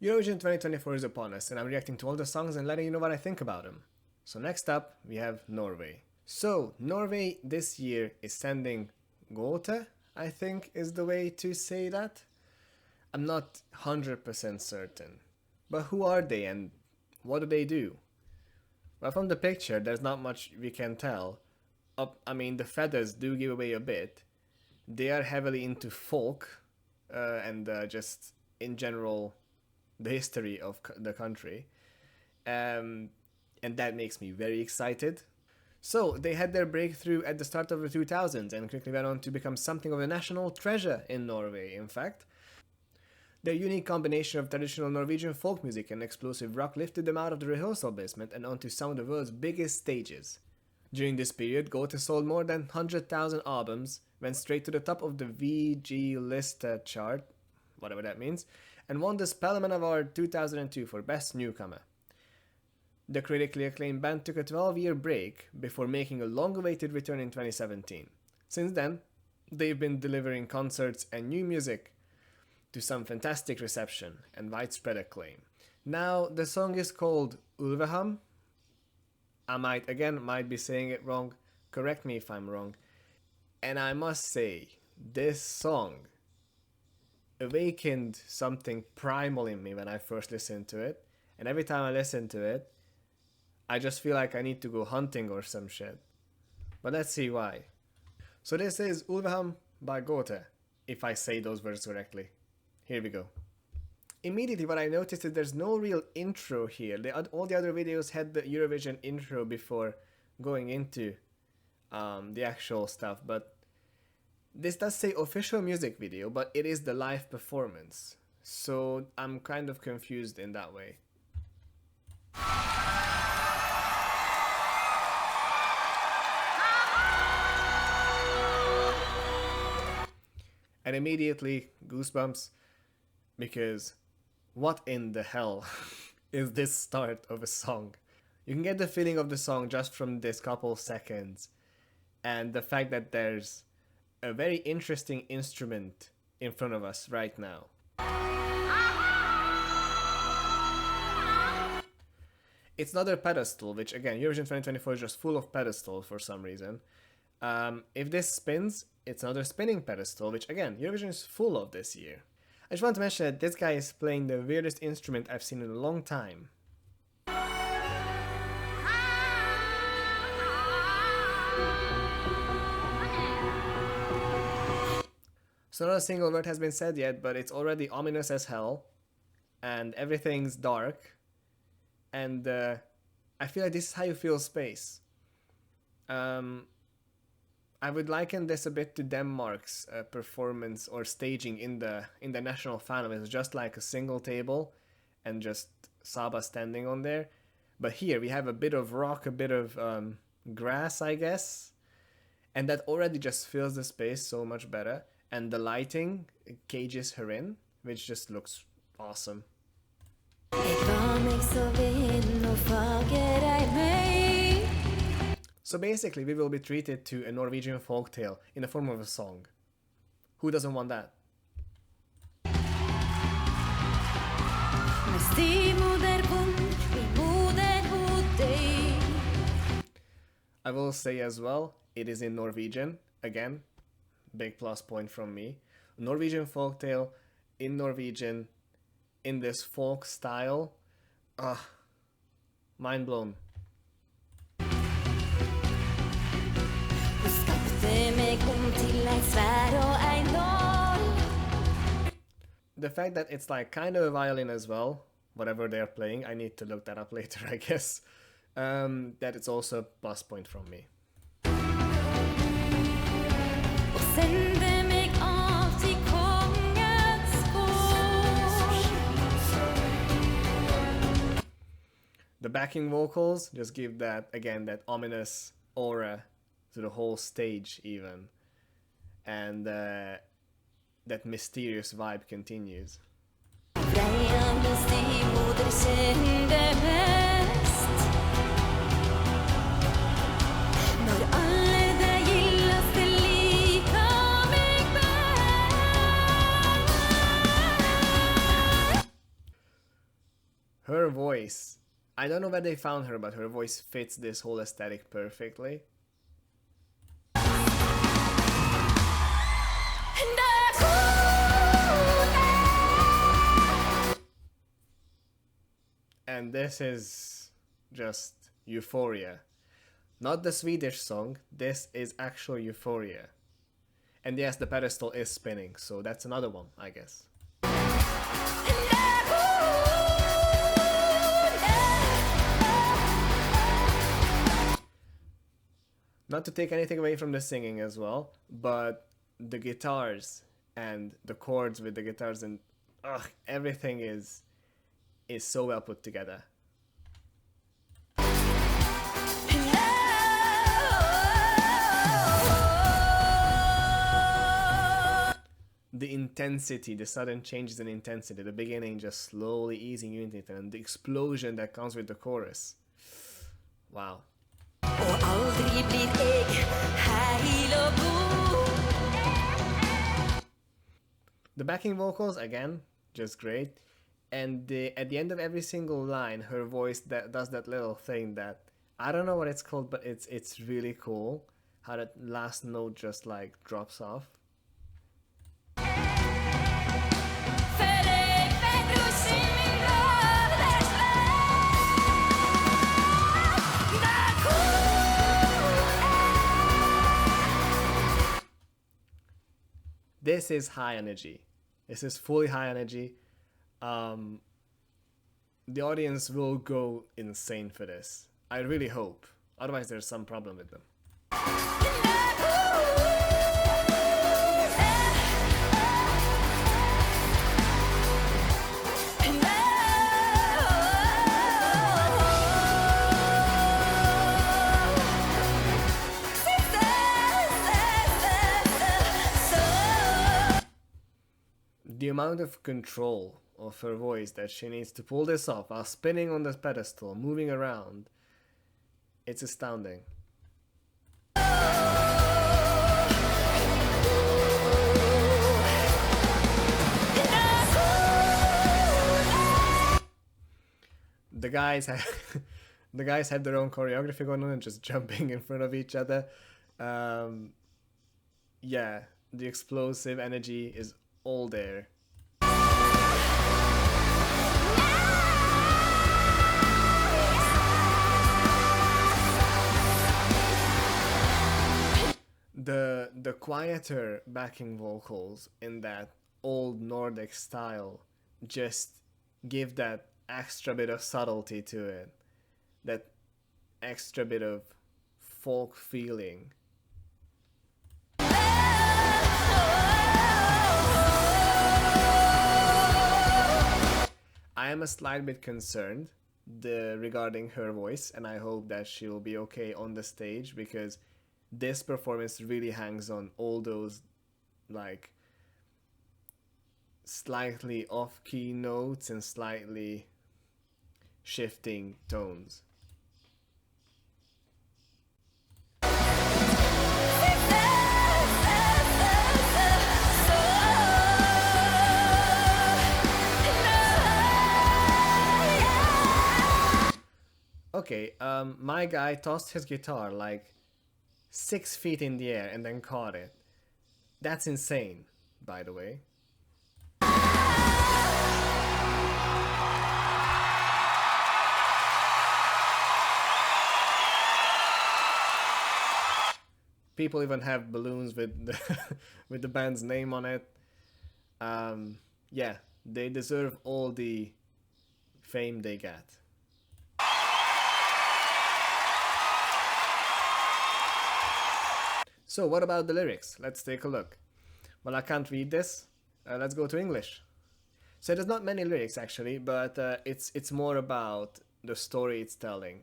Eurovision 2024 is upon us, and I'm reacting to all the songs and letting you know what I think about them. So next up, we have Norway. So, Norway this year is sending Goethe, I think is the way to say that. I'm not 100% certain. But who are they and what do they do? Well, from the picture, there's not much we can tell. The feathers do give away a bit. They are heavily into folk and just in general the history of the country. And that makes me very excited. So, they had their breakthrough at the start of the 2000s and quickly went on to become something of a national treasure in Norway, in fact. Their unique combination of traditional Norwegian folk music and explosive rock lifted them out of the rehearsal basement and onto some of the world's biggest stages. During this period, Goethe sold more than 100,000 albums, went straight to the top of the VG Lista chart, whatever that means, and won the Spelleman Award 2002 for Best Newcomer. The critically acclaimed band took a 12-year break before making a long-awaited return in 2017. Since then, they've been delivering concerts and new music to some fantastic reception and widespread acclaim. Now, the song is called Ulveham. I might be saying it wrong, correct me if I'm wrong. And I must say, this song awakened something primal in me when I first listened to it. And every time I listen to it, I just feel like I need to go hunting or some shit. But let's see why. So this is Ulveham by Goethe, if I say those words correctly. Here we go. Immediately what I noticed is there's no real intro here. All the other videos had the Eurovision intro before going into the actual stuff, but this does say official music video, but it is the live performance. So I'm kind of confused in that way. And immediately goosebumps, because what in the hell is this start of a song? You can get the feeling of the song just from this couple seconds, and the fact that there's a very interesting instrument in front of us right now. It's not a pedestal, which again, Eurovision 2024 is just full of pedestals for some reason. If this spins, it's another spinning pedestal, which again, Eurovision is full of this year. I just want to mention that this guy is playing the weirdest instrument I've seen in a long time. So not a single word has been said yet, but it's already ominous as hell, and everything's dark, and I feel like this is how you feel space. I would liken this a bit to Denmark's performance or staging in the national final. It's just like a single table and just Saba standing on there. But here we have a bit of rock, a bit of grass, I guess. And that already just fills the space so much better. And the lighting cages her in, which just looks awesome. So basically, we will be treated to a Norwegian folktale in the form of a song. Who doesn't want that? I will say as well, it is in Norwegian. Again, big plus point from me. Norwegian folktale in Norwegian, in this folk style. Mind blown. The fact that it's like kind of a violin as well, whatever they're playing, I need to look that up later, I guess. That it's also a plus point from me. The backing vocals just give that, again, that ominous aura to the whole stage even. And that mysterious vibe continues. Her voice, I don't know where they found her, but her voice fits this whole aesthetic perfectly. And this is just euphoria. Not the Swedish song, this is actual euphoria. And yes, the pedestal is spinning, so that's another one, I guess. Not to take anything away from the singing as well, but the guitars and the chords with the guitars and everything is so well put together. The intensity, the sudden changes in intensity, the beginning just slowly easing you into it, and the explosion that comes with the chorus. Wow. The backing vocals, again, just great. And at the end of every single line, her voice does that little thing that, I don't know what it's called, but it's really cool. How that last note just like drops off. This is high energy. This is fully high energy. The audience will go insane for this. I really hope. Otherwise, there's some problem with them. The amount of control of her voice that she needs to pull this off while spinning on this pedestal, moving around, it's astounding. The guys have the guys have their own choreography going on and just jumping in front of each other. Yeah, the explosive energy is all there. The quieter backing vocals in that old Nordic style just give that extra bit of subtlety to it, that extra bit of folk feeling. I am a slight bit concerned regarding her voice, and I hope that she will be okay on the stage, because this performance really hangs on all those like slightly off-key notes and slightly shifting tones. Okay, my guy tossed his guitar like 6 feet in the air and then caught it. That's insane, by the way. People even have balloons with the with the band's name on it. Yeah, they deserve all the fame they get. So what about the lyrics? Let's take a look. Well, I can't read this. Let's go to English. So there's not many lyrics actually, but it's more about the story it's telling.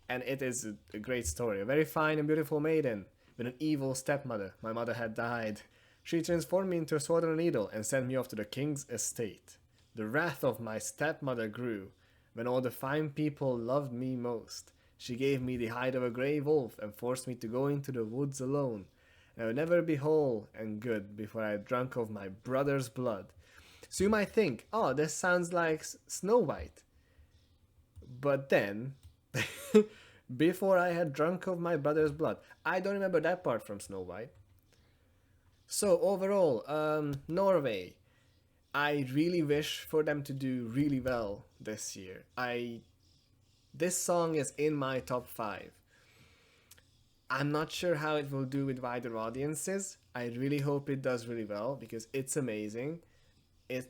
And it is a great story. A very fine and beautiful maiden with an evil stepmother. My mother had died. She transformed me into a sword and a needle and sent me off to the king's estate. The wrath of my stepmother grew when all the fine people loved me most. She gave me the hide of a grey wolf and forced me to go into the woods alone. And I would never be whole and good before I had drunk of my brother's blood. So you might think, oh, this sounds like Snow White. But then, before I had drunk of my brother's blood, I don't remember that part from Snow White. So overall, Norway. I really wish for them to do really well this year. This song is in my top 5. I'm not sure how it will do with wider audiences. I really hope it does really well because it's amazing.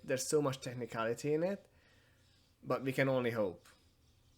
There's so much technicality in it, but we can only hope.